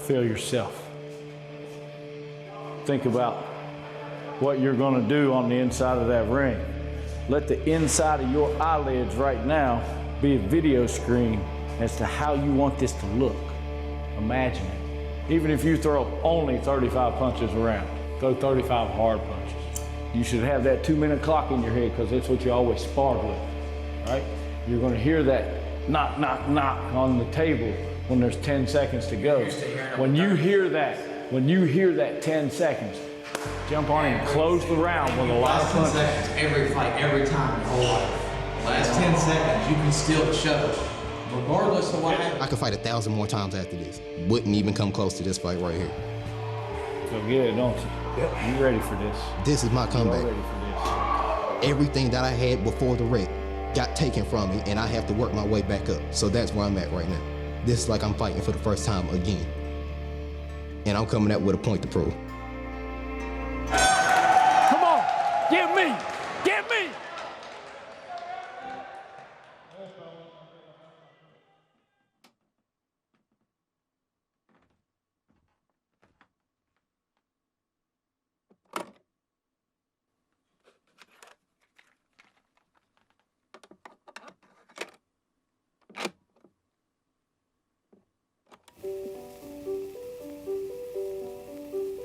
feel yourself. Think about what you're gonna do on the inside of that ring. Let the inside of your eyelids right now be a video screen as to how you want this to look. Imagine it. Even if you throw only 35 punches around, throw 35 hard punches. You should have that 2-minute clock in your head because that's what you always sparred with, right? You're gonna hear that knock, knock, knock on the table when there's 10 seconds to go. When you hear that 10 seconds, jump on and close the round with a lot of punches. Last 10 seconds, every fight, every time, your whole life. Last 10 seconds, you can steal the show, regardless of what happens. I could fight 1,000 more times after this. Wouldn't even come close to this fight right here. So get it, don't you? Yep. You ready for this? This is my comeback. You're ready for this. Everything that I had before the wreck got taken from me, and I have to work my way back up. So that's where I'm at right now. This is like I'm fighting for the first time again. And I'm coming out with a point to prove. Come on, give me, give me!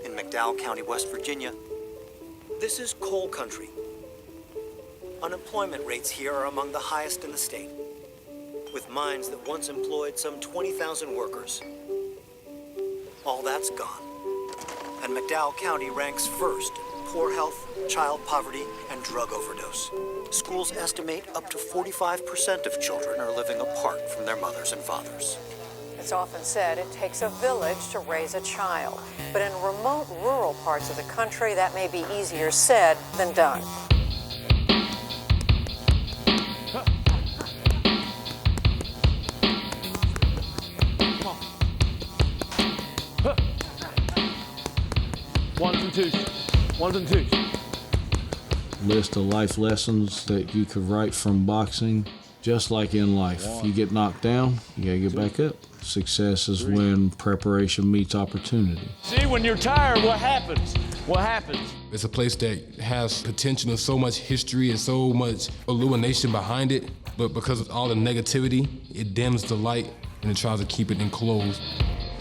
In McDowell County, West Virginia, this is coal country. Unemployment rates here are among the highest in the state, with mines that once employed some 20,000 workers. All that's gone, and McDowell County ranks first in poor health, child poverty, and drug overdose. Schools estimate up to 45% of children are living apart from their mothers and fathers. It's often said it takes a village to raise a child, but in remote rural parts of the country, that may be easier said than done. Ones and twos, ones and twos. List of life lessons that you could write from boxing. Just like in life, you get knocked down, you gotta get back up. Success is when preparation meets opportunity. See, when you're tired, what happens? What happens? It's a place that has potential and so much history and so much illumination behind it, but because of all the negativity, it dims the light and it tries to keep it enclosed.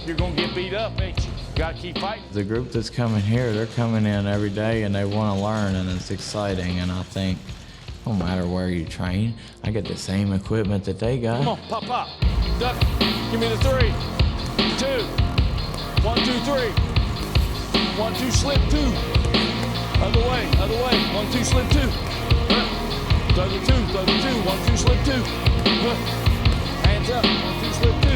You're gonna get beat up, ain't you? You gotta keep fighting. The group that's coming here, they're coming in every day and they want to learn, and it's exciting. And I think no matter where you train, I get the same equipment that they got. Come on, pop, pop. Duck. Give me the 3, 2, 1, 2, 3. 1, 2, slip 2. Other way, 1, 2, slip 2. Throw the 2, 1, 2, slip 2. Hands up, 1, 2, slip 2.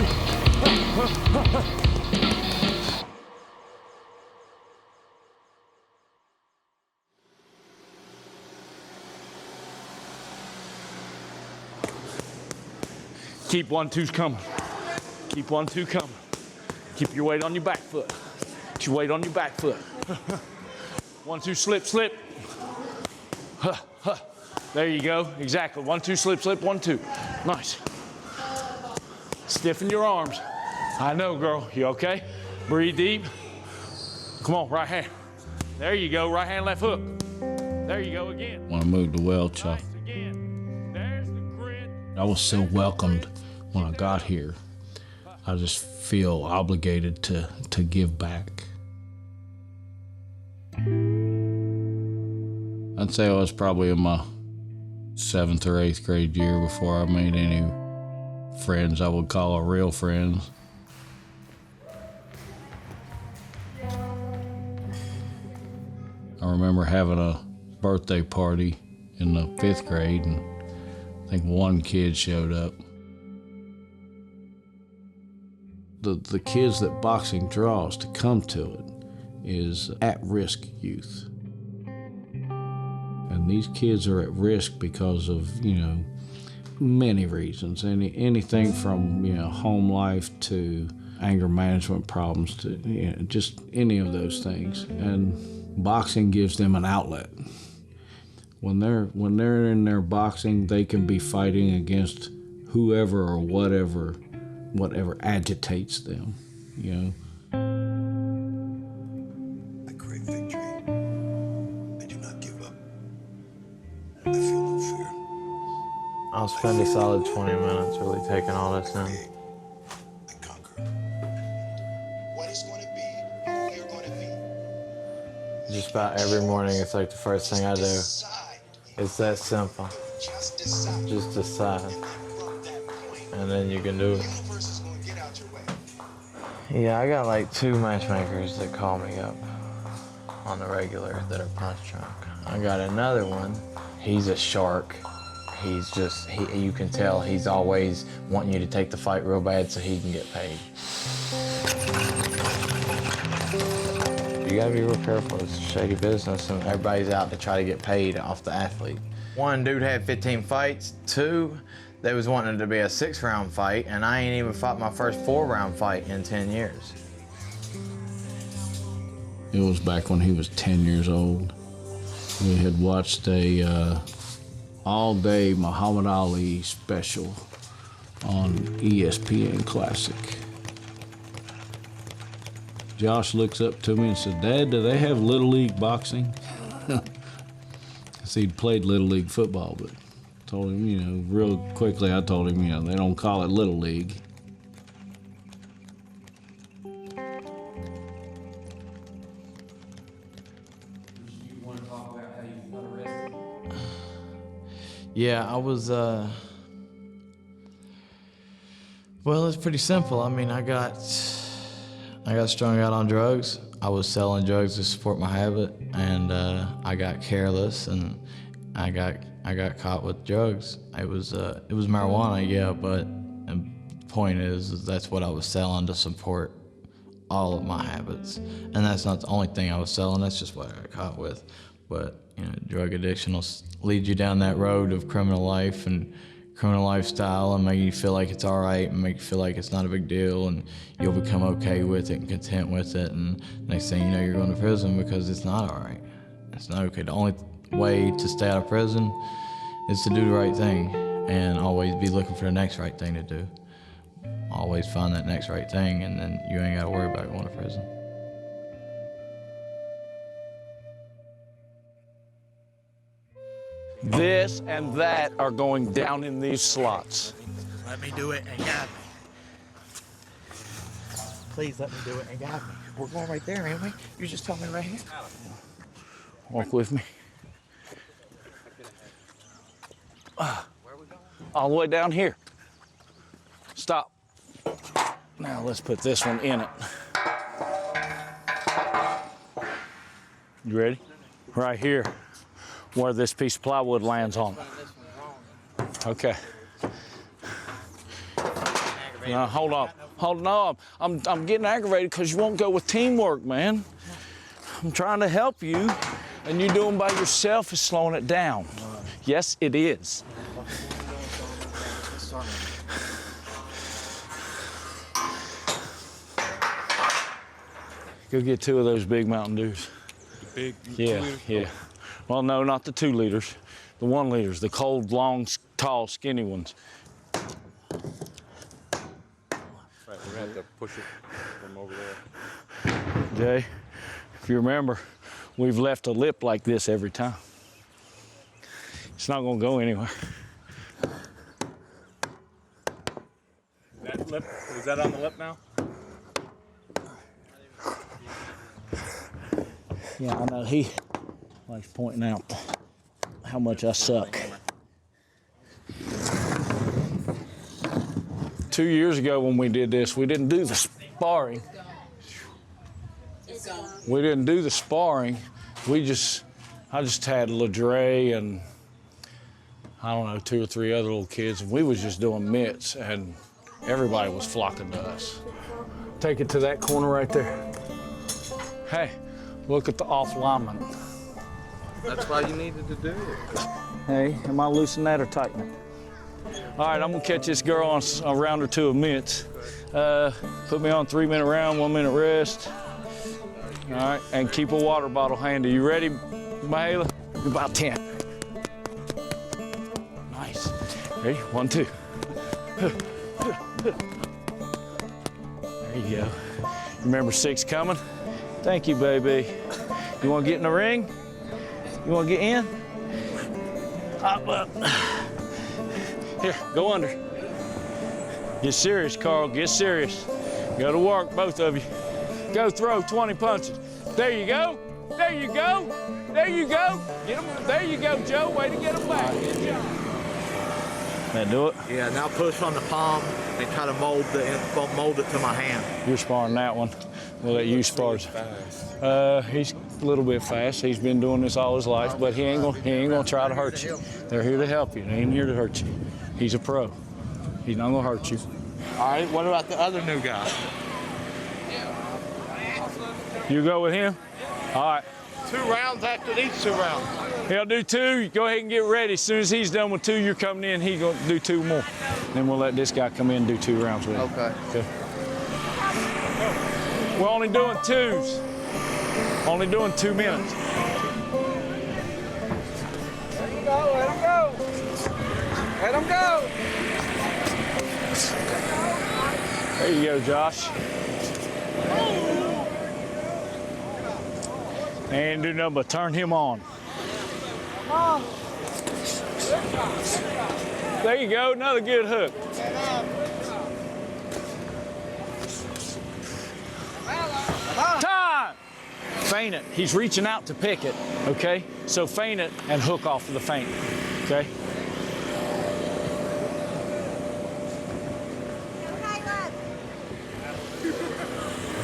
Keep 1-2s coming. Keep 1-2 coming. Keep your weight on your back foot. Keep your weight on your back foot. 1-2, slip, slip. There you go. Exactly. 1-2, slip, slip, 1-2. Nice. Stiffen your arms. I know, girl. You okay? Breathe deep. Come on, right hand. There you go. Right hand, left hook. There you go again. When I moved to Welch, Nice again. There's the grit. I was so welcomed when I got here. I just feel obligated to give back. I'd say I was probably in my 7th or 8th grade year before I made any friends I would call real friends. I remember having a birthday party in the 5th grade, and I think one kid showed up. The kids that boxing draws to come to it is at-risk youth. And these kids are at risk because of, many reasons. Anything from, home life to anger management problems to just any of those things. And boxing gives them an outlet. When they're in their boxing, they can be fighting against whoever or whatever agitates them, I crave victory. I do not give up. I feel no fear. I'll spend a solid 20 minutes really taking all this in. I conquer. What is going to be, how you're going to be. Just about every morning, it's like the first thing I do. It's that simple. Just decide. Just decide. From that point, And then you can do the it. universe is going to get out your way. Yeah, I got like 2 matchmakers that call me up on the regular that are punch drunk. I got another one. He's a shark. He's just, you can tell he's always wanting you to take the fight real bad so he can get paid. You gotta be real careful. It's shady business, and everybody's out to try to get paid off the athlete. One dude had 15 fights. 2, they was wanting it to be a 6-round fight, and I ain't even fought my first 4-round fight in 10 years. It was back when he was 10 years old. We had watched a all-day Muhammad Ali special on ESPN Classic. Josh looks up to me and says, "Dad, do they have Little League boxing?" Because he'd played Little League football, but told him, you know, real quickly I told him, you know, they don't call it Little League. Yeah, I was, well, it's pretty simple. I mean, I got strung out on drugs. I was selling drugs to support my habit, and I got careless, and I got caught with drugs. It was marijuana, yeah, but the point is that's what I was selling to support all of my habits. And that's not the only thing I was selling, that's just what I got caught with. But, you know, drug addiction will lead you down that road of criminal life and criminal lifestyle and make you feel like it's all right and make you feel like it's not a big deal, and you'll become okay with it and content with it, and next thing you know, you're going to prison because it's not all right. It's not okay. The only way to stay out of prison is to do the right thing and always be looking for the next right thing to do. Always find that next right thing, and then you ain't got to worry about going to prison. This and that are going down in these slots. Let me do it and guide me. Please let me do it and guide me. We're going right there, ain't we? You just tell me right here. Walk with me. All the way down here. Stop. Now let's put this one in it. You ready? Right here, where this piece of plywood lands on. Okay. Now hold on. Hold on. I'm getting aggravated because you won't go with teamwork, man. I'm trying to help you, and you doing by yourself is slowing it down. Yes, it is. Go get 2 of those big Mountain Dews. The big, Yeah. Well, no, not the 2 liters. The 1 liters, the cold, long, tall, skinny ones. Right, we're gonna have to push it from over there. Jay, if you remember, we've left a lip like this every time. It's not gonna go anywhere. That lip, is that on the lip now? Yeah, I know he likes pointing out how much I suck. 2 years ago when we did this, we didn't do the sparring. We didn't do the sparring. I just had LaDre and I don't know, 2 or 3 other little kids, and we was just doing mitts, and everybody was flocking to us. Take it to that corner right there. Hey, look at the off lineman. That's why you needed to do it. Hey, am I loosening that or tightening it? All right, I'm gonna catch this girl on a round or 2 of mitts. Put me on 3-minute round, 1-minute rest. All right, and keep a water bottle handy. You ready, Mahala? About 10. Nice. Ready? 1, 2. There you go. Remember 6 coming? Thank you, baby. You wanna get in the ring? You wanna get in? Hop up. Here, go under. Get serious, Carl, get serious. Go to work, both of you. Go throw 20 punches. There you go, there you go, there you go. Get him, there you go, Joe, way to get him back. Good job. That do it? Yeah, now push on the palm and try to mold it to my hand. You're sparring that one. We'll let you spar. He's a little bit fast. He's been doing this all his life, but he ain't gonna try to hurt you. They're here to help you. They ain't here to hurt you. He's a pro. He's not gonna hurt you. All right, what about the other new guy? You go with him? All right. 2 rounds after these 2 rounds. He'll do 2. Go ahead and get ready. As soon as he's done with 2, you're coming in. He's gonna do 2 more. Then we'll let this guy come in and do 2 rounds with him. Okay. We're only doing 2s. Only doing 2 minutes. Let him go, let him go. Let him go. There you go, Josh. And do nothing but turn him on. Come on. There you go, another good hook. Time! Feint it. He's reaching out to pick it, okay? So feint it and hook off of the feint, okay?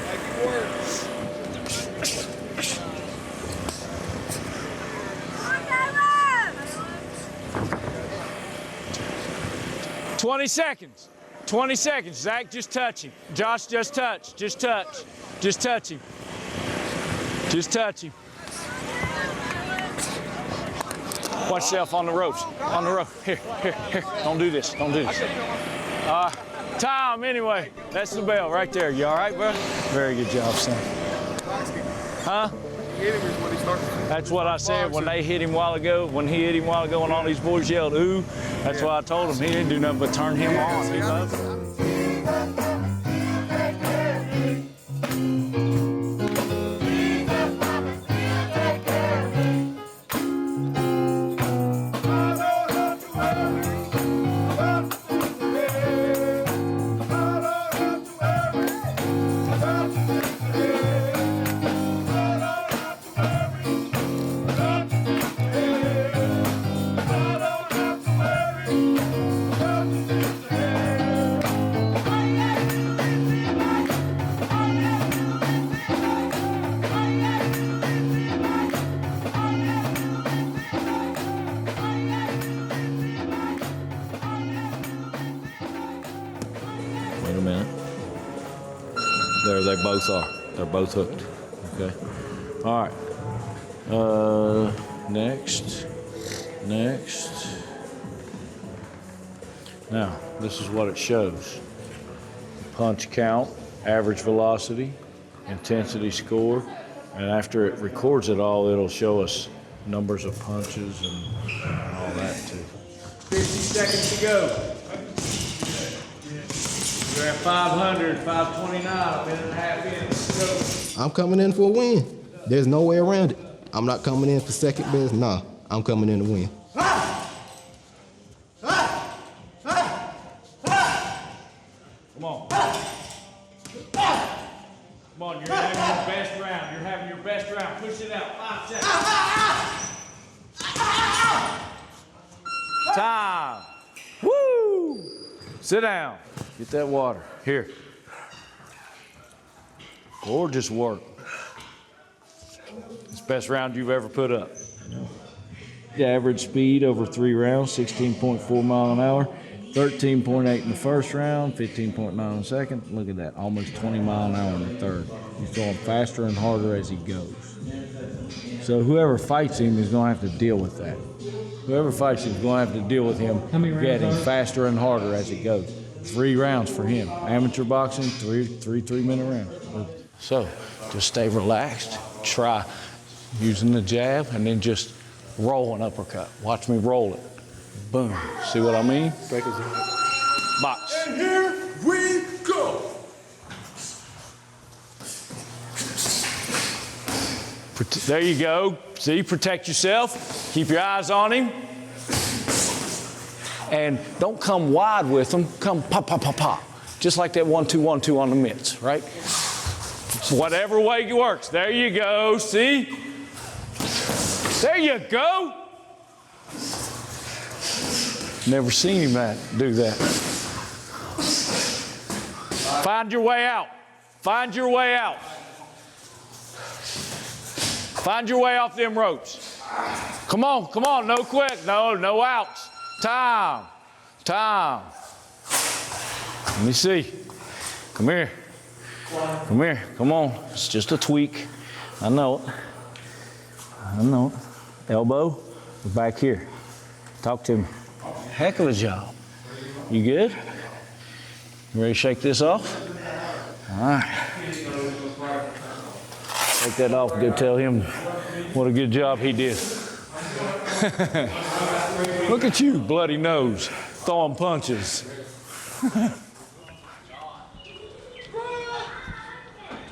Make it work. 20 seconds. 20 seconds. Zach, just touch him. Josh, just touch. Just touch. Just touch him. Just touch him. Watch yourself on the ropes. On the rope. Here, here, here. Don't do this. Don't do this. Time, anyway. That's the bell right there. You all right, bro? Very good job, son. Huh? That's what I said when they hit him a while ago. When he hit him a while ago and all these boys yelled, ooh, that's why I told him he didn't do nothing but turn him on. He loves it. Wait a minute. There they both are. They're both hooked. Okay. All right. Next. Now, this is what it shows. Punch count, average velocity, intensity score, and after it records it all, it'll show us numbers of punches and all that too. 50 seconds to go. You're at 500, 529, a minute and a half in. Let's go. I'm coming in for a win. There's no way around it. I'm not coming in for second best. Nah, I'm coming in to win. Come on. Come on, you're having your best round. You're having your best round. Push it out. 5 seconds. Time. Woo! Sit down. Get that water. Here. Gorgeous work. It's the best round you've ever put up. The average speed over 3 rounds, 16.4 mile an hour. 13.8 in the first round, 15.9 in the second. Look at that, almost 20 mile an hour in the third. He's going faster and harder as he goes. So whoever fights him is going to have to deal with that. Whoever fights him is going to have to deal with him getting faster and harder as it goes. 3 rounds for him. Amateur boxing, three 3-minute rounds. So just stay relaxed. Try using the jab and then just roll an uppercut. Watch me roll it. Boom. See what I mean? Box. And here we go. There you go. See, protect yourself. Keep your eyes on him. And don't come wide with them. Come pop, pop, pop, pop. Just like that 1-2, 1-2 on the mitts, right? Whatever way it works. There you go. See? There you go. Never seen him do that. Find your way out. Find your way out. Find your way off them ropes. Come on, no quick, no outs. Time. Let me see. Come here, come on. It's just a tweak. I know it. Elbow, we're back here. Talk to me. Heck of a job. You good? You ready to shake this off? All right. Take that off and go tell him what a good job he did. Look at you, bloody nose, throwing punches.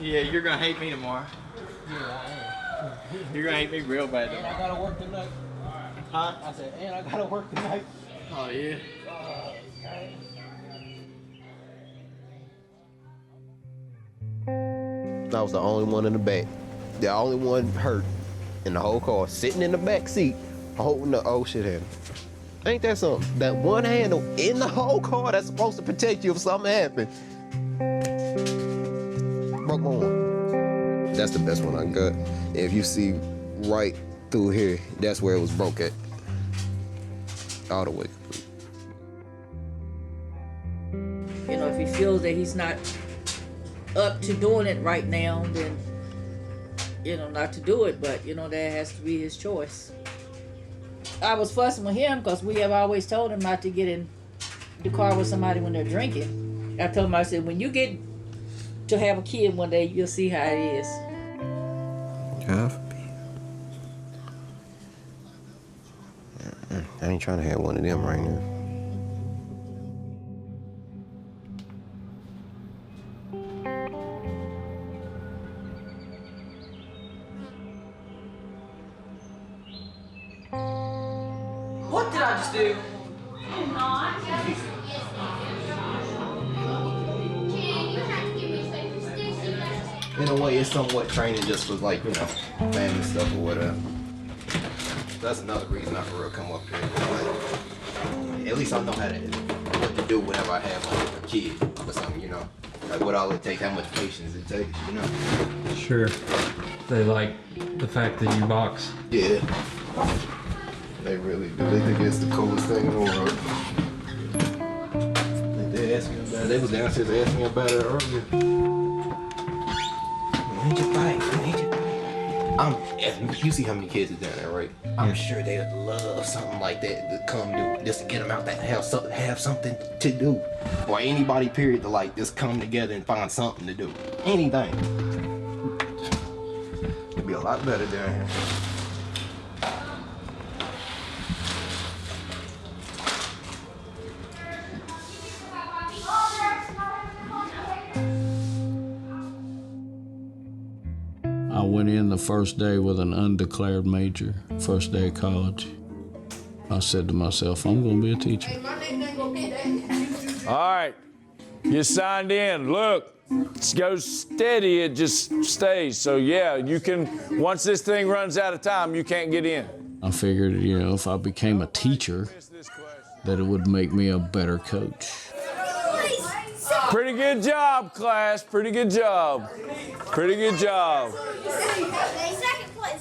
Yeah, you're gonna hate me tomorrow. You're gonna hate me real bad tomorrow. I gotta work tonight. Huh? I said, and I gotta work tonight. Oh, yeah? I was the only one in the back. The only one hurt in the whole car, sitting in the back seat, holding the oh shit hand. Ain't that something? That one handle in the whole car that's supposed to protect you if something happened. Broke my one. That's the best one I got. If you see right through here, that's where it was broke at. All the way. You know, if he feels that he's not up to doing it right now, then, you know, not to do it, but, you know, that has to be his choice. I was fussing with him because we have always told him not to get in the car with somebody when they're drinking. I told him, I said, when you get to have a kid one day, you'll see how it is. I ain't trying to have one of them right now. What did I just do? In a way, it's somewhat training just for, like, you know, family stuff or whatever. That's another reason I for real come up here. Like, at least I know what to do whenever I have a kid or something, you know. Like what all it takes, how much patience it takes, you know. Sure. They like the fact that you box. Yeah. They really do. They think it's the coolest thing in the world. They asked me about it. They was downstairs asking me about it earlier. Ain't your fight, ain't your you see how many kids is down there, right? I'm sure they'd love something like that to come do, just to get them out there, have something to do. Or anybody, period, to like just come together and find something to do. Anything. It'd be a lot better down here. I went in the first day with an undeclared major, first day of college. I said to myself, I'm gonna be a teacher. All right, you signed in. Look, it goes steady, it just stays. So yeah, you can, once this thing runs out of time, you can't get in. I figured, you know, if I became a teacher, that it would make me a better coach. Pretty good job, class. Pretty good job. Pretty good job.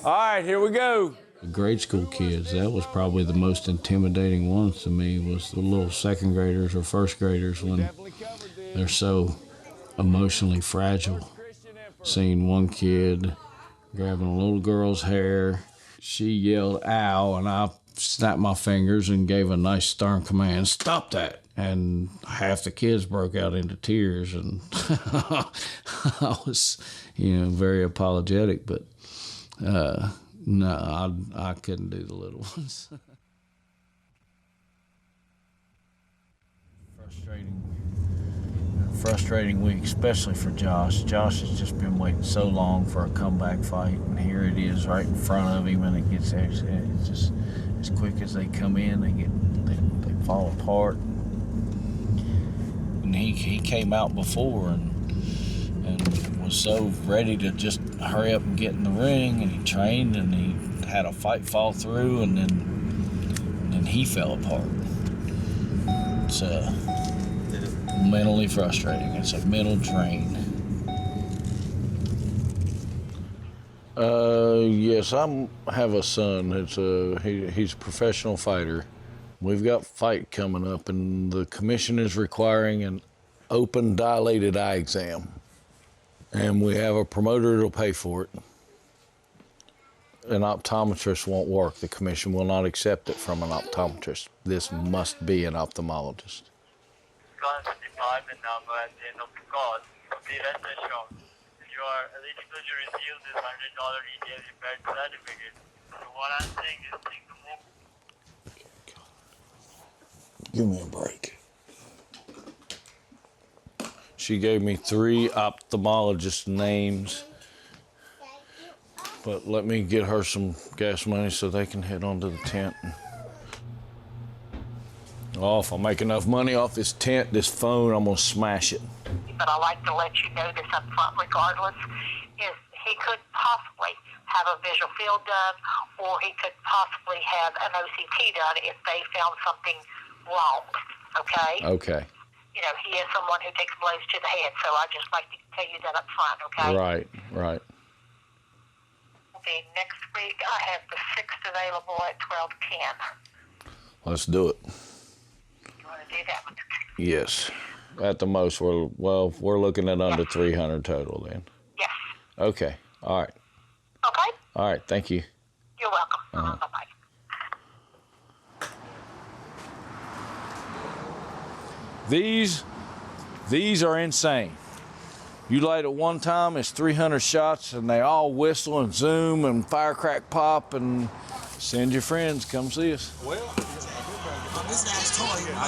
All right, here we go. The grade school kids, that was probably the most intimidating ones to me, was the little second graders or first graders when they're so emotionally fragile. Seeing one kid grabbing a little girl's hair, she yelled, ow, and I snapped my fingers and gave a nice stern command, stop that. And half the kids broke out into tears, and I was, you know, very apologetic, but no, I couldn't do the little ones. frustrating week, especially for Josh. Josh has just been waiting so long for a comeback fight, and here it is right in front of him, and it gets actually, it's just as quick as they come in, they fall apart. And he came out before and was so ready to just hurry up and get in the ring, and he trained, and he had a fight fall through, and then he fell apart. It's mentally frustrating. It's a mental drain. Yes, I have a son. He's a professional fighter. We've got a fight coming up, and the commission is requiring an open dilated eye exam. And we have a promoter that'll pay for it. An optometrist won't work. The commission will not accept it from an optometrist. This must be an ophthalmologist. Department number at the end of the call. Be rest assured, you are eligible to receive this $100 detailed repair certificate. So what I'm saying is take the move. Give me a break. She gave me 3 ophthalmologist names, but let me get her some gas money so they can head on to the tent. Oh, if I make enough money off this tent, this phone, I'm gonna smash it. But I like to let you know this up front regardless, is he could possibly have a visual field done, or he could possibly have an OCT done if they found something wrong, okay? Okay. You know, he is someone who takes blows to the head, so I just like to tell you that up front, okay? Right. The next week, I have the 6th available at 12:10. Let's do it. You want to do that one? Yes. At the most, we're looking at under 300 total then. Yes. Okay. All right. Okay? All right. Thank you. You're welcome. Bye-bye. These are insane. You light it one time, it's 300 shots, and they all whistle and zoom and firecrack pop, and send your friends, come see us. Well, this guy's toy,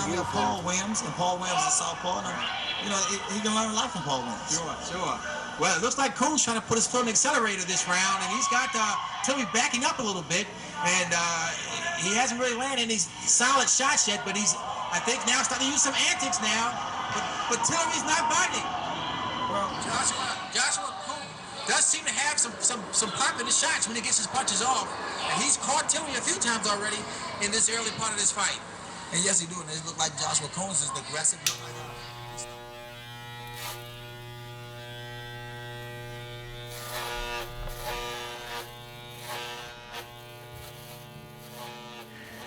you know, Paul Williams, and Paul Williams is southpaw, and you know, he can learn a lot from Paul Williams. Sure. Well, it looks like Cole's trying to put his foot on the accelerator this round, and he's got Tilly backing up a little bit, and he hasn't really landed any solid shots yet, but he's, I think, now starting to use some antics now, but Tillery's not biting. Well, Joshua Cole does seem to have some pop in his shots when he gets his punches off, and he's caught Tillery a few times already in this early part of this fight. And yes, he do, and it look like Joshua Combs is the aggressive.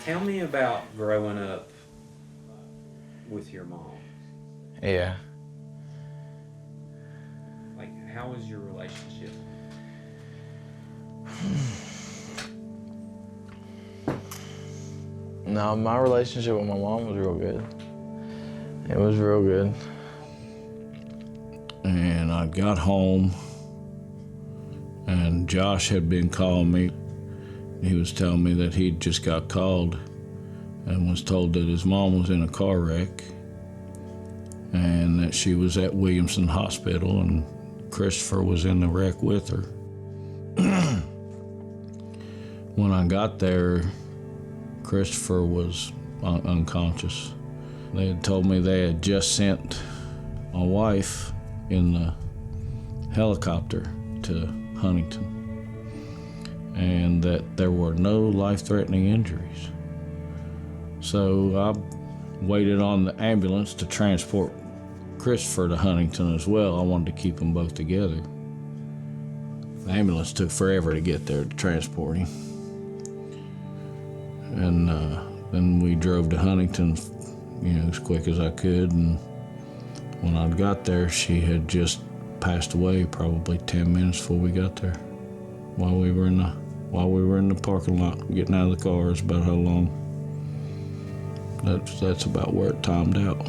Tell me about growing up with your mom. Yeah. Like, how was your relationship? No, my relationship with my mom was real good. It was real good. And I got home, and Josh had been calling me. He was telling me that he'd just got called and was told that his mom was in a car wreck and that she was at Williamson Hospital and Christopher was in the wreck with her. When I got there, Christopher was unconscious. They had told me they had just sent my wife in the helicopter to Huntington and that there were no life-threatening injuries. So I waited on the ambulance to transport Christopher to Huntington as well. I wanted to keep them both together. The ambulance took forever to get there to transport him. And then we drove to Huntington, as quick as I could. And when I got there, she had just passed away probably 10 minutes before we got there. While we were in the parking lot getting out of the car is about how long. That's about where it timed out.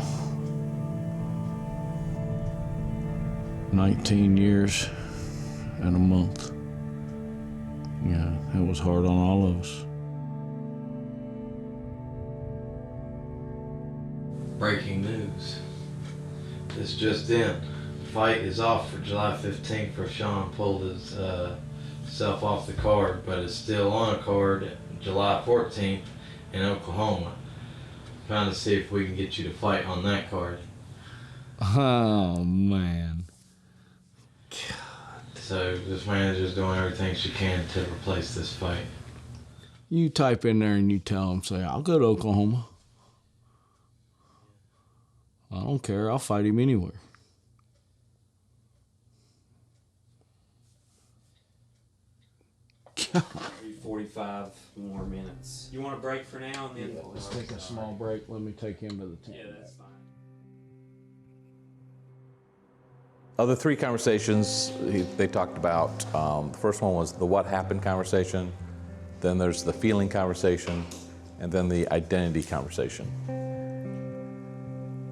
19 years and a month. Yeah, it was hard on all of us. Breaking news. It's just in. The fight is off for July 15th for Sean pulled his self off the card, but it's still on a card July 14th in Oklahoma. Trying to see if we can get you to fight on that card. Oh, man. So this manager's doing everything she can to replace this fight. You type in there and you tell them, say, I'll go to Oklahoma. I don't care. I'll fight him anywhere. 45 more minutes. You want a break for now and then? Yeah, let's take a small break. Let me take him to the tent. Yeah, that's fine. Of the three conversations they talked about, the first one was the what happened conversation, then there's the feeling conversation, and then the identity conversation.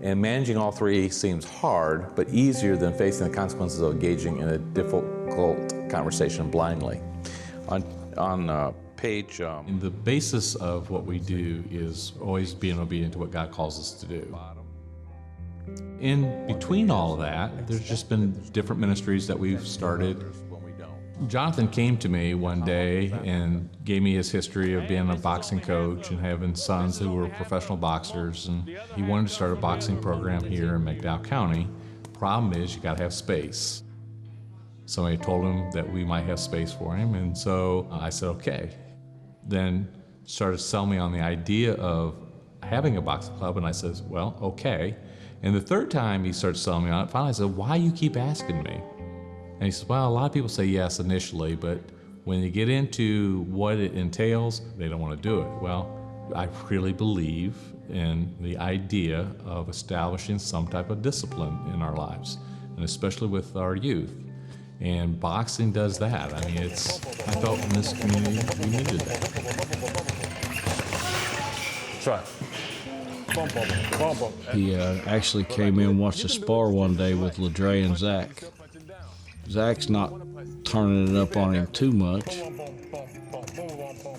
And managing all three seems hard, but easier than facing the consequences of engaging in a difficult conversation blindly. On page... The basis of what we do is always being obedient to what God calls us to do. In between all of that, there's just been different ministries that we've started. Jonathan came to me one day and gave me his history of being a boxing coach and having sons who were professional boxers, and he wanted to start a boxing program here in McDowell County. Problem is, you gotta have space. Somebody told him that we might have space for him, and so I said, okay. Then started selling me on the idea of having a boxing club, and I said, well, okay. And the third time he started selling me on it, finally I said, why you keep asking me? And he says, well, a lot of people say yes initially, but when you get into what it entails, they don't want to do it. Well, I really believe in the idea of establishing some type of discipline in our lives, and especially with our youth. And boxing does that. I mean, I felt in this community we needed that. Try it. He actually came in and watched a spar one day with Ladre and Zach. Zach's not turning it up on him too much.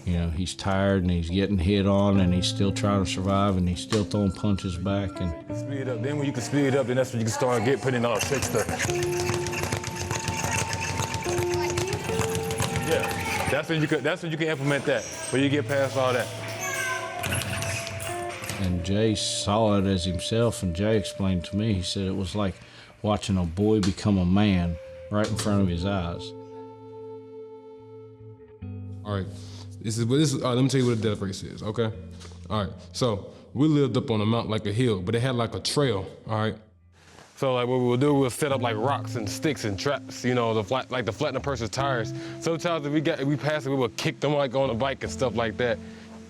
You know, he's tired and he's getting hit on and he's still trying to survive and he's still throwing punches back. And Speed up. Then when you can speed up, then that's when you can start putting all the trick stuff. Yeah, that's when you can implement that. When you get past all that. And Jay saw it as himself, and Jay explained to me, he said it was like watching a boy become a man right in front of his eyes. All right, let me tell you what a death race is, okay? All right, so we lived up on a mountain like a hill, but it had like a trail, all right? So like what we would do, we'll set up like rocks and sticks and traps, you know, to flatten a person's tires. Sometimes if we passed it, we would kick them like on a bike and stuff like that.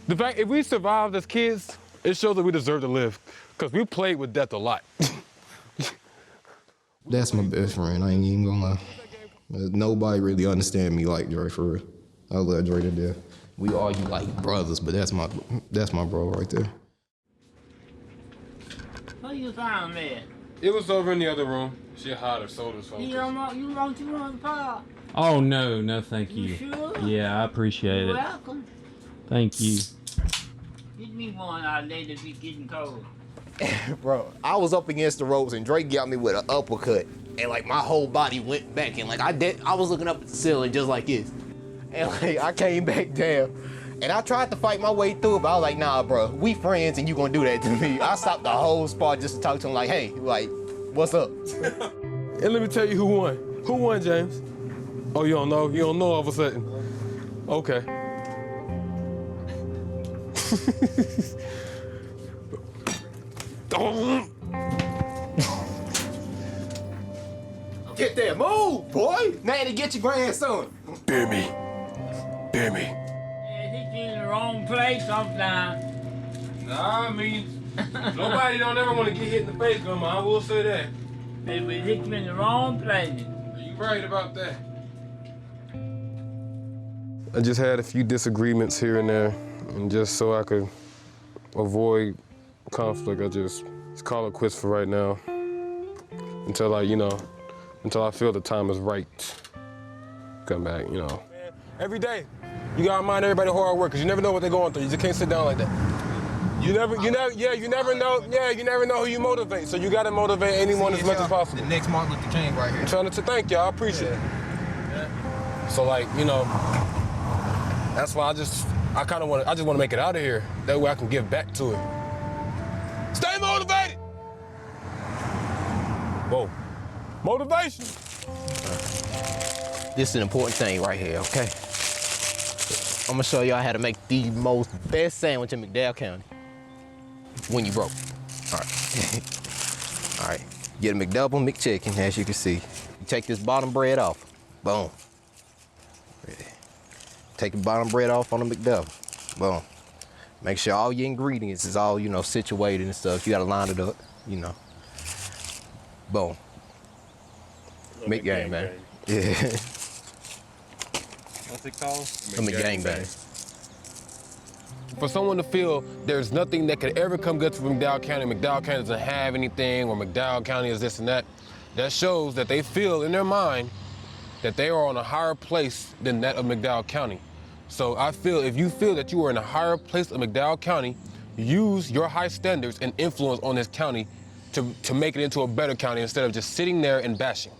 The fact, if we survived as kids, it shows that we deserve to live, because we played with death a lot. That's my best friend, I ain't even gonna lie. Nobody really understand me like Dre, for real. I love Dre to death. We argue like brothers, but that's my bro right there. Where you found me? It was over in the other room. She had her sodas. You want the pop? Oh, no, thank you. You sure? Yeah, I appreciate You're it. welcome. Thank you. Get me one out there to be getting cold. Bro, I was up against the ropes and Drake got me with an uppercut. And like my whole body went back and like I was looking up at the ceiling just like this. And like I came back down. And I tried to fight my way through it, but I was like, nah, bro, we friends and you gonna do that to me. I stopped the whole spot just to talk to him like, hey, like, what's up? And let me tell you who won. Who won, James? Oh, you don't know? You don't know all of a sudden? Okay. Get that move, boy. Now to get your grandson. Bear me. Bear me. Yeah, he's in the wrong place sometimes. Nah, I mean, nobody don't ever want to get hit in the face, Grandma. I will say that. They hit you in the wrong place. You right about that. I just had a few disagreements here and there, and just so I could avoid conflict, I just call it quits for right now. Until I feel the time is right. Come back, you know. Every day, you gotta remind everybody hard work, because you never know what they're going through. You just can't sit down like that. You never know. Yeah, you never know who you motivate. So you gotta motivate anyone as much as possible. The next Martin Luther King right here. I'm trying to thank y'all. I appreciate it. So like, that's why I just want to make it out of here. That way I can give back to it. Stay motivated. Whoa, motivation. This is an important thing right here, okay? I'm gonna show y'all how to make the best sandwich in McDowell County when you broke. All right. All right. Get a McDouble McChicken, as you can see. You take this bottom bread off. Boom. Ready. Take the bottom bread off on the McDouble. Boom. Make sure all your ingredients is all, situated and stuff. You gotta line it up, Boom. McGang bang. Yeah. What's it called? A McGang. For someone to feel there's nothing that could ever come good from McDowell County doesn't have anything, or McDowell County is this and that shows that they feel in their mind that they are on a higher place than that of McDowell County. So I feel if you feel that you are in a higher place of McDowell County, use your high standards and influence on this county to make it into a better county instead of just sitting there and bashing.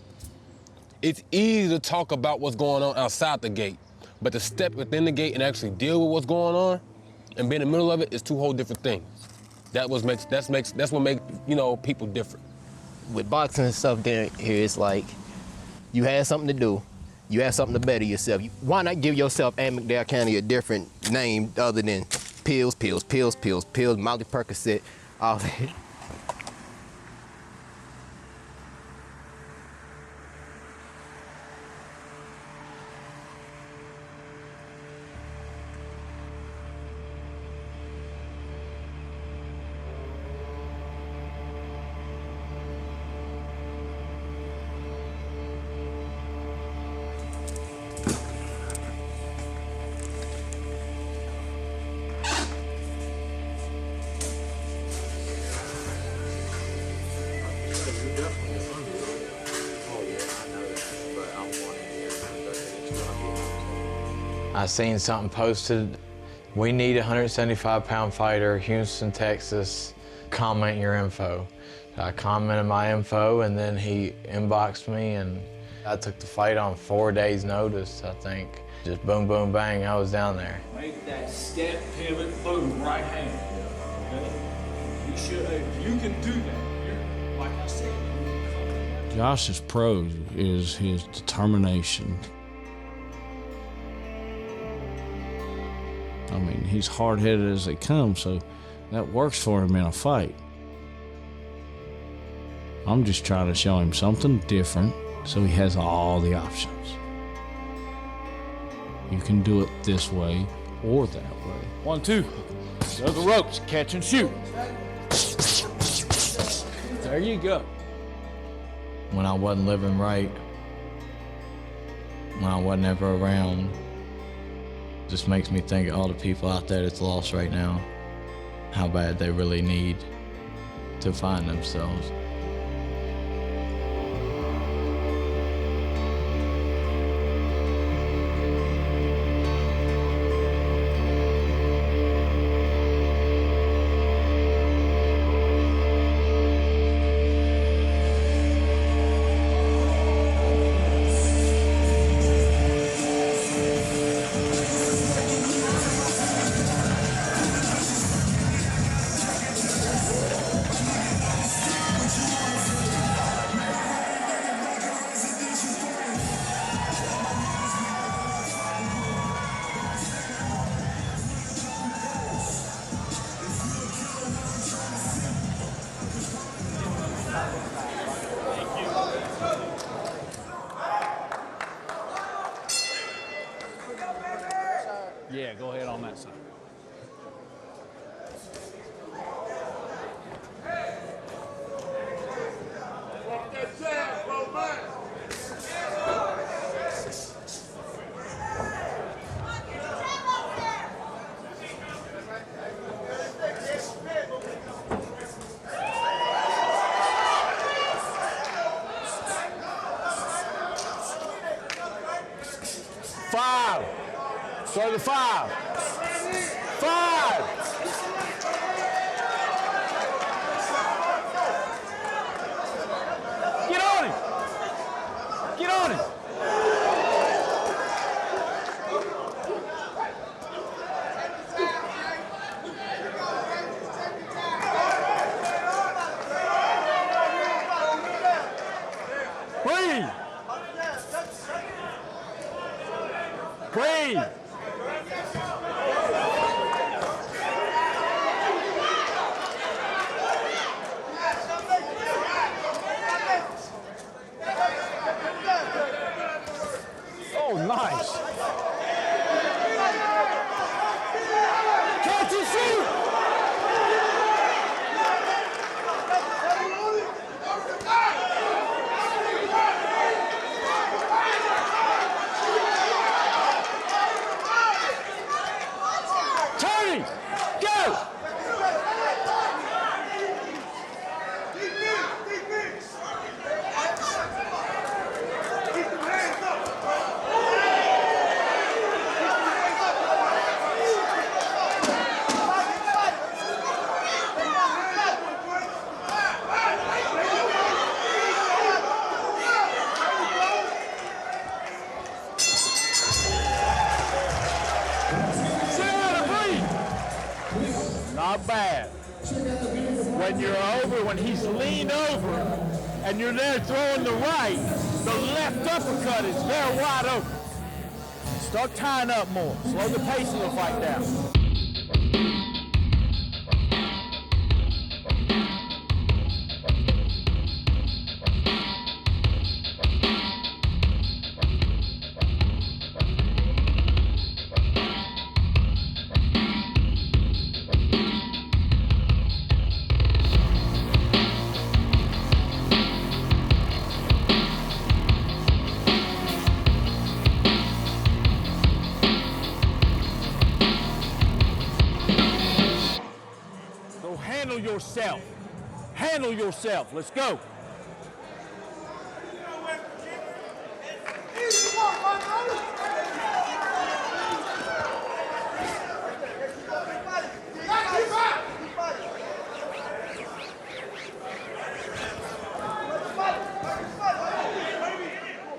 It's easy to talk about what's going on outside the gate, but to step within the gate and actually deal with what's going on and be in the middle of it is two whole different things. That's what makes people different. With boxing and stuff down here, it's like you had something to do, you had something to better yourself. Why not give yourself and McDowell County a different name other than pills, Molly Percocet, all that. I seen something posted, we need a 175-pound fighter, Houston, Texas, comment your info. I commented my info and then he inboxed me and I took the fight on 4 days notice, I think. Just boom, boom, bang, I was down there. Make that step, pivot, boom, right hand. Okay? You can do that. Like I said. Josh's pro is his determination. I mean, he's hard-headed as they come, so that works for him in a fight. I'm just trying to show him something different so he has all the options. You can do it this way or that way. 1, 2. Go the ropes, catch and shoot. There you go. When I wasn't living right, when I wasn't ever around, just makes me think of all the people out there that's lost right now, how bad they really need to find themselves. Yeah, go ahead on that side. Go to 5. 5. breathe. Oh, nice. Catch and shoot. Tony, go. Not bad. When you're over, when he's leaned over and you're there throwing the right, the left uppercut is very wide open. Start tying up more. Slow the pace of the fight down. Handle yourself. Handle yourself. Let's go.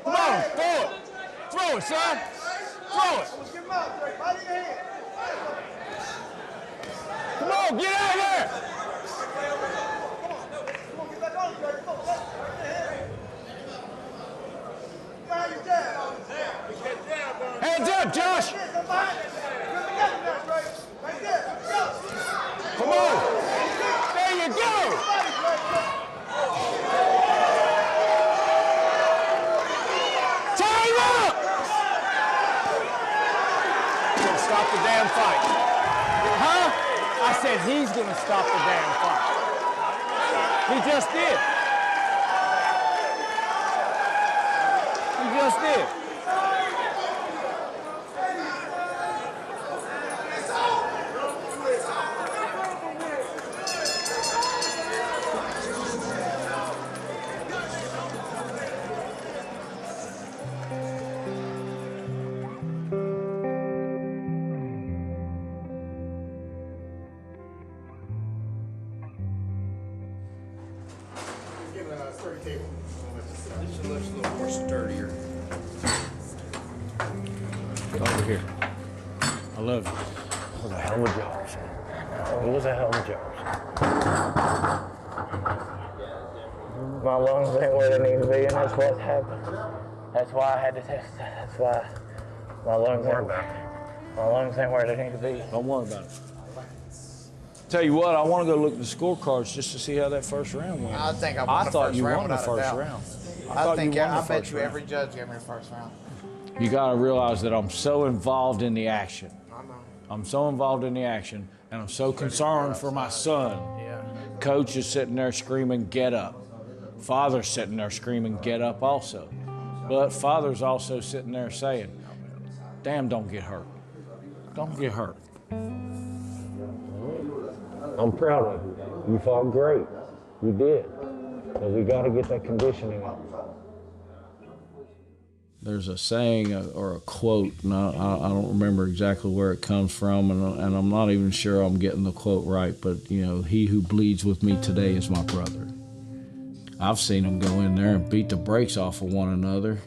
Come on, throw it. Throw it, son. Throw it. Come on, get out of there. Hands up, Josh. Come on. There you go. Time up. Gonna stop the damn fight. Huh? I said he's gonna stop the damn fight. He just did. He just did. This looks a little more sturdier. Over here. I love you. Those are hell of a jobs. Those are hell of a jobs. My lungs ain't where they need to be, and that's what's happened. That's why I had to test that. That's why my lungs ain't where they need to be. Don't worry about it. Tell you what, I want to go look at the scorecards just to see how that first round went. I think I won the thought first you round won the without a first doubt. round. I bet you every judge gave me the first round. You got to realize that I'm so involved in the action. I know. I'm so involved in the action, and I'm so concerned for my son. Yeah. Coach is sitting there screaming, get up. Father's sitting there screaming, get up also. But Father's also sitting there saying, damn, don't get hurt. Don't get hurt. I'm proud of you. You fought great. You did. But we got to get that conditioning up. There's a saying or a quote, and I don't remember exactly where it comes from, and I'm not even sure I'm getting the quote right, but, you know, he who bleeds with me today is my brother. I've seen them go in there and beat the brakes off of one another.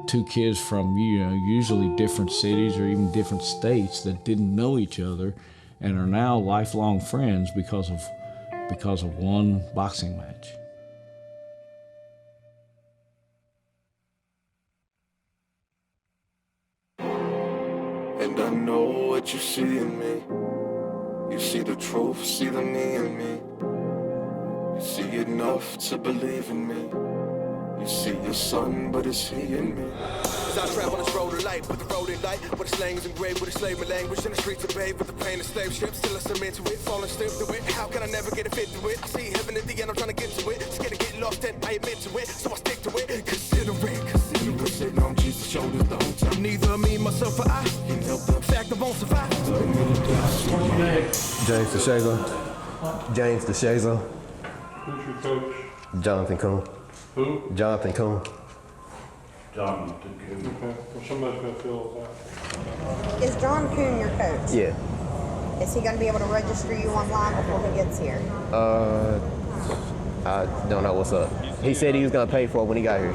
Two kids from, you know, usually different cities or even different states that didn't know each other and are now lifelong friends because of one boxing match. see in me. You see the truth, see the me in me. You see enough to believe in me. You see your son, but it's he in me. As I travel this road of life, with the road in light, where the slang is engraved with a slavery language, in the streets of the bay, with the pain of slave ships, still I submit to it, falling still through it. How can I never get a fit to it? I see heaven at the end, I'm trying to get to it. Scared to get lost, and I admit to it, so I stick to it. Consider it, sitting on Jesus' shoulders the whole time. Neither me, myself, or I can help the fact I won't survive. James DeShazo. James DeShazo. Who's your coach? Jonathan Coon. Who? Jonathan Coon. Jonathan Coon. Okay. Well, somebody's going to fill that. Is John Coon your coach? Yeah. Is he going to be able to register you online before he gets here? I don't know what's up. He said he was going to pay for it when he got here.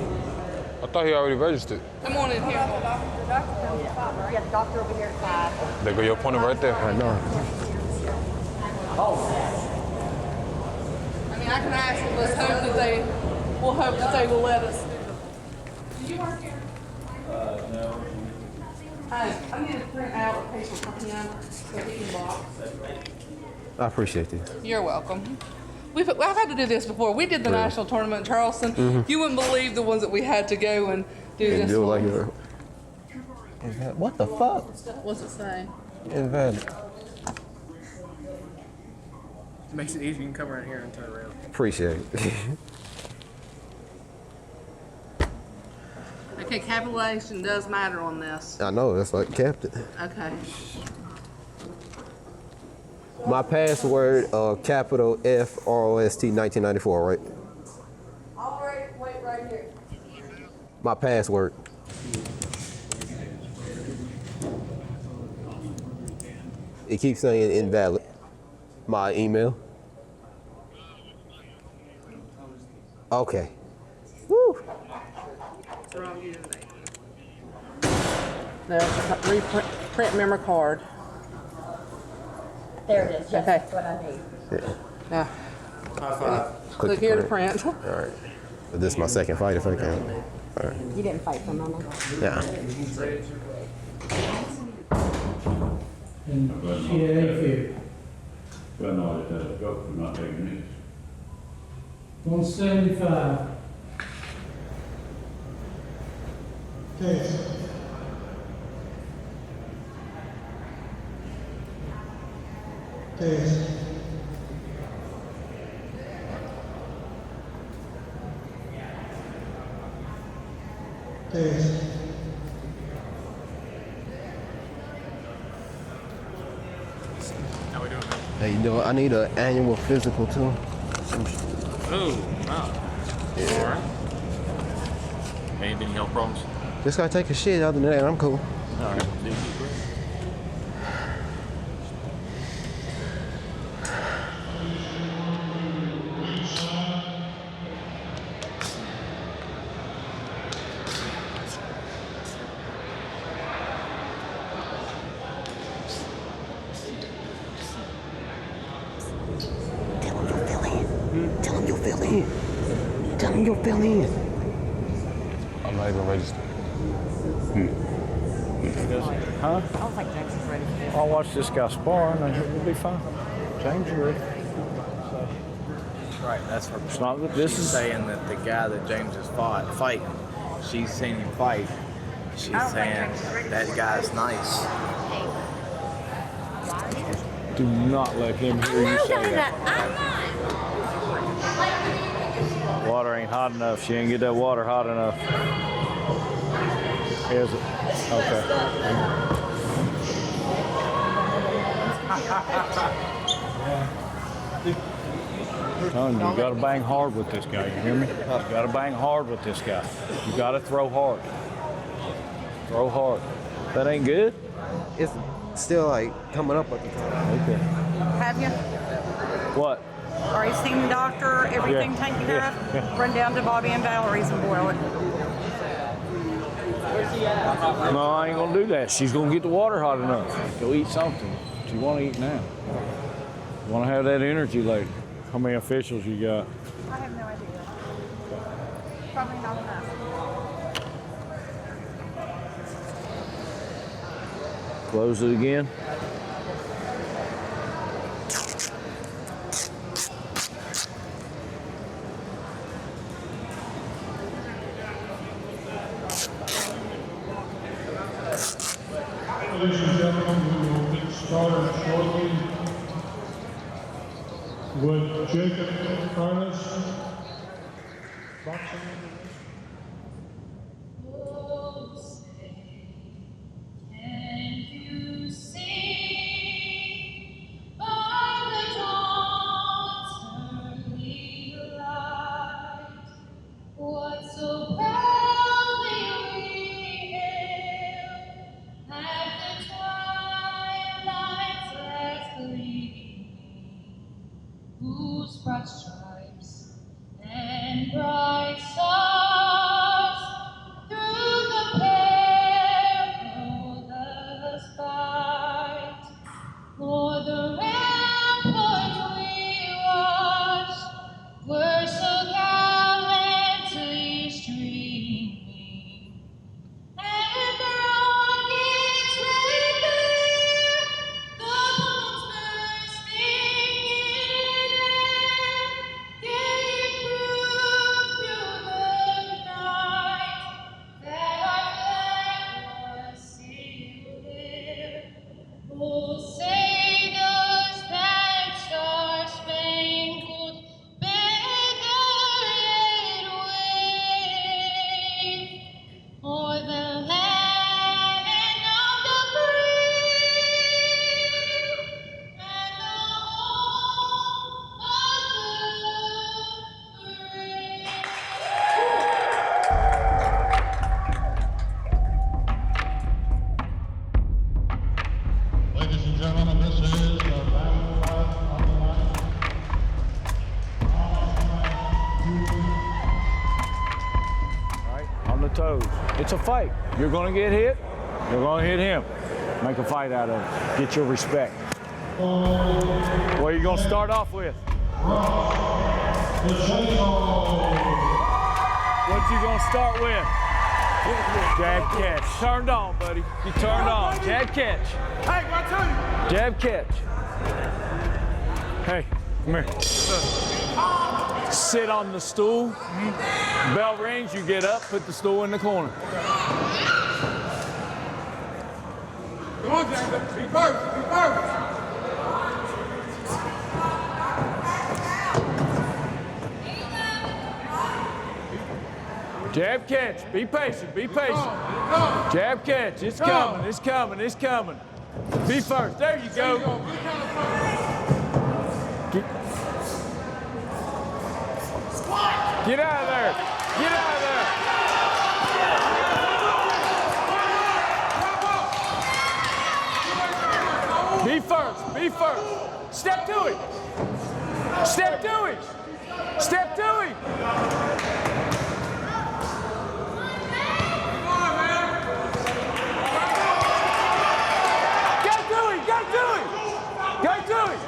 I thought he already registered. Come on in here. Yeah, the doctor over here at 5. There go your appointment right there. I know. I mean, I can ask them, let's hope that they will let us. Do you work here? No. I need to print out a paper for him so he can box. I appreciate this. You're welcome. I've had to do this before. We did the Really? national tournament in Charleston. Mhm. You wouldn't believe the ones that we had to go and do this. Do it for. like you're... What the fuck? What's it say? Invalid. Makes it easy. You can come around here and turn around. Appreciate it. Okay, capitalization does matter on this. I know, that's like captain. Okay. My password, capital FROST 1994, right? I'll wait right here. My password. It keeps saying invalid. My email. Okay. Woo. What's wrong username? No, reprint memory card. There it is. Yes, Okay. that's what I need. Yeah. Now, click the here to print. All right. This is my second fight if I can. All right. You didn't fight for Mama? Yeah. Well, no, it does go for not taking this. 175. Test. Test. Test. How we doing, man? Hey, you know, I need an annual physical too. Oh, wow. Yeah. All right. Any health problems? Just gotta take a shit. Other than that, I'm cool. All right. Tell him you'll fill in. Tell him you'll fill in. I'm not even registered. Huh? I don't think James is ready for this. I'll watch this guy sparring and it'll be fine. James is ready. Right, that's her. It's not that this She's is saying that the guy that James is fighting, she's seen him fight. She's saying that guy's nice. Do not let him hear you say that. Water ain't hot enough. She ain't get that water hot enough. Is it? Okay. Son, you gotta bang hard with this guy. You hear me? You gotta bang hard with this guy. You gotta throw hard. Throw hard. That ain't good? It's still like coming up at the time. Okay. Have you? What? Already seen the doctor, everything Yeah. taken care of? Yeah. Run down to Bobby and Valerie's and boil it. No, I ain't gonna do that. She's gonna get the water hot enough. Go eat something. She wanna eat now. You wanna have that energy later. How many officials you got? I have no idea. Probably not enough. Close it again. Jacob Carlos. Boxing. What so proudly we hail at the twilight's last gleaming, whose broad stripes and bright stars through the perilous fight, o'er the ramparts we watched, were so gallantly streaming, and the rockets rang clear, the bombs bursting in air, gave proof through the night that our flag was still there. Oh, say does that star-spangled banner yet wave o'er the land of the brave and the home of the brave? Ladies and gentlemen, this is the battle of Appalachia. All right, on the toes. It's a fight. You're gonna get hit, you're gonna hit him. Make a fight out of it. Get your respect. What are you gonna start off with? What you gonna start with? Jab catch. Turned on, buddy. You turned on. Jab catch. Hey, what to you? Jab catch. Hey, come here. Sit on the stool. Bell rings, you get up, put the stool in the corner. Come on, Jacob. Be first. Be first. Jab catch. Be patient. Be patient. Jab catch. It's coming. It's coming. It's coming. Be first. There you go. Get out of there. Get out of there. Be first. Be first. Step to it. Step to it. Step to it. Go to it. Go to it. Go to it.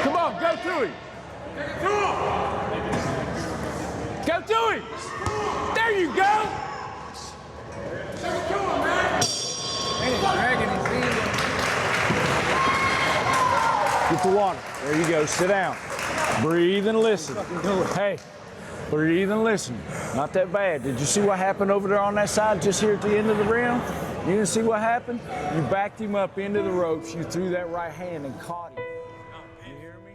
Come on. Go to it. Go to it. There you go. Get the water. There you go. Sit down. Breathe and listen. Hey, breathe and listen. Not that bad. Did you see what happened over there on that side just here at the end of the round? You didn't see what happened? You backed him up into the ropes. You threw that right hand and caught him. You hear me?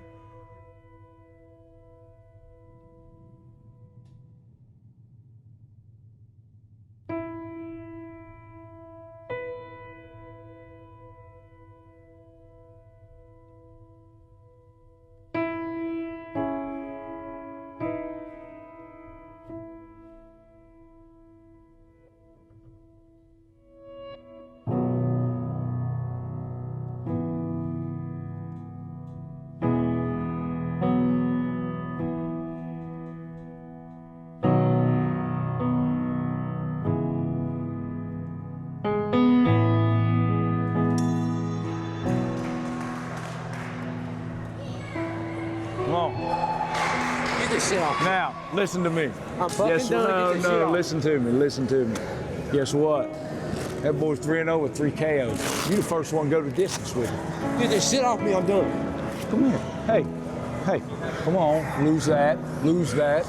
Now, listen to me. No, listen to me, listen to me. Guess what? That boy's 3-0 with 3 KOs. You the first one to go to distance with him. Get this shit off me, I'm done. Come here. Hey, come on. Lose that, lose that,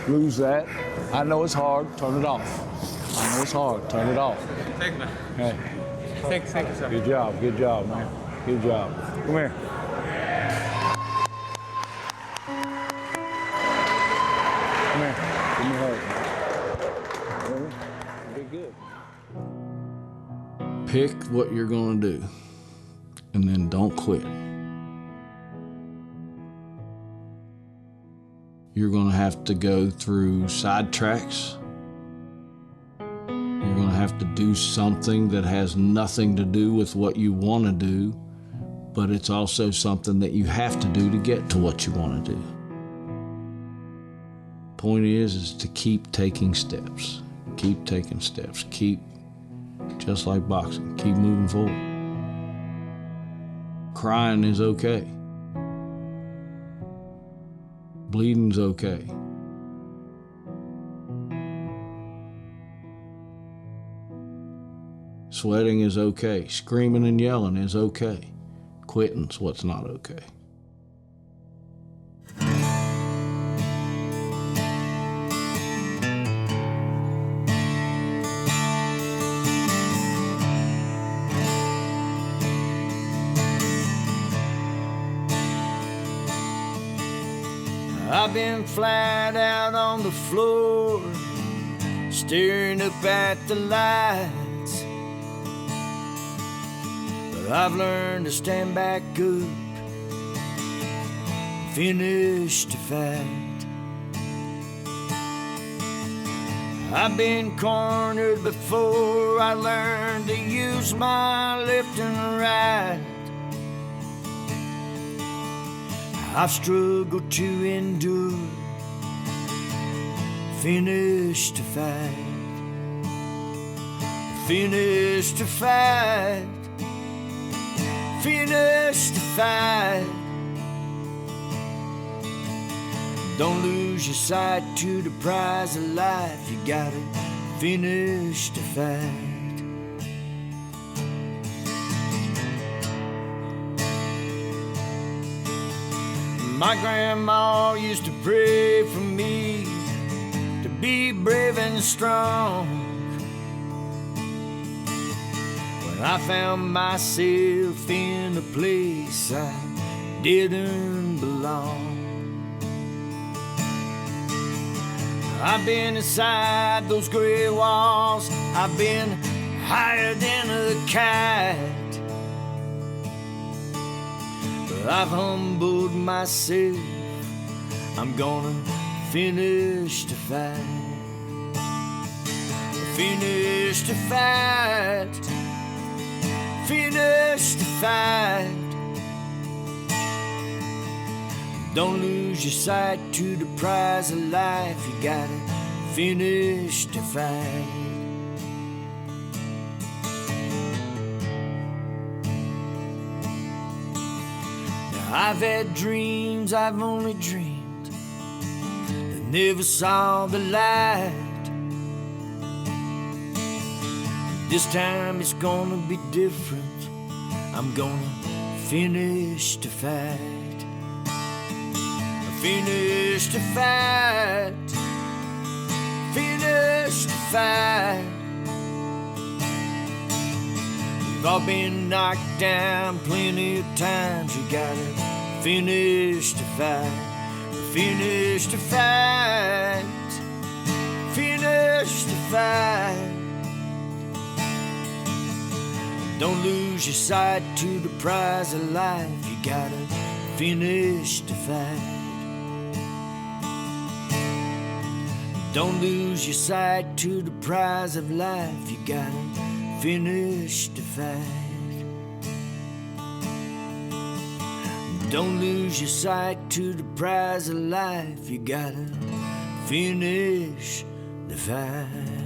lose that. I know it's hard, turn it off. I know it's hard, turn it off. Thank you, man. Hey. Thank you, sir. Good job, man. Good job. Come here. Pick what you're gonna do, and then don't quit. You're gonna have to go through sidetracks. You're gonna have to do something that has nothing to do with what you wanna do, but it's also something that you have to do to get to what you wanna do. Point is to keep taking steps. Keep taking steps. Keep, just like boxing, keep moving forward. Crying is okay. Bleeding's okay. Sweating is okay. Screaming and yelling is okay. Quitting's what's not okay. I've been flat out on the floor, staring up at the lights. But I've learned to stand back up, finish the fight. I've been cornered before, I learned to use my left and right. I've struggled to endure, finish the fight, finish the fight, finish the fight. Don't lose your sight to the prize of life, you gotta finish the fight. My grandma used to pray for me to be brave and strong. When I found myself in a place I didn't belong, I've been inside those gray walls, I've been higher than a kite. I've humbled myself, I'm gonna finish the fight. Finish the fight, finish the fight. Don't lose your sight to the prize of life, you gotta finish the fight. I've had dreams I've only dreamed that never saw the light. This time it's gonna be different, I'm gonna finish the fight. Finish the fight, finish the fight. We've all been knocked down plenty of times, you gotta finish the fight. Finish the fight, finish the fight. Don't lose your sight to the prize of life, you gotta finish the fight. Don't lose your sight to the prize of life, you gotta finish the fight. Don't lose your sight to the prize of life, you gotta finish the fight.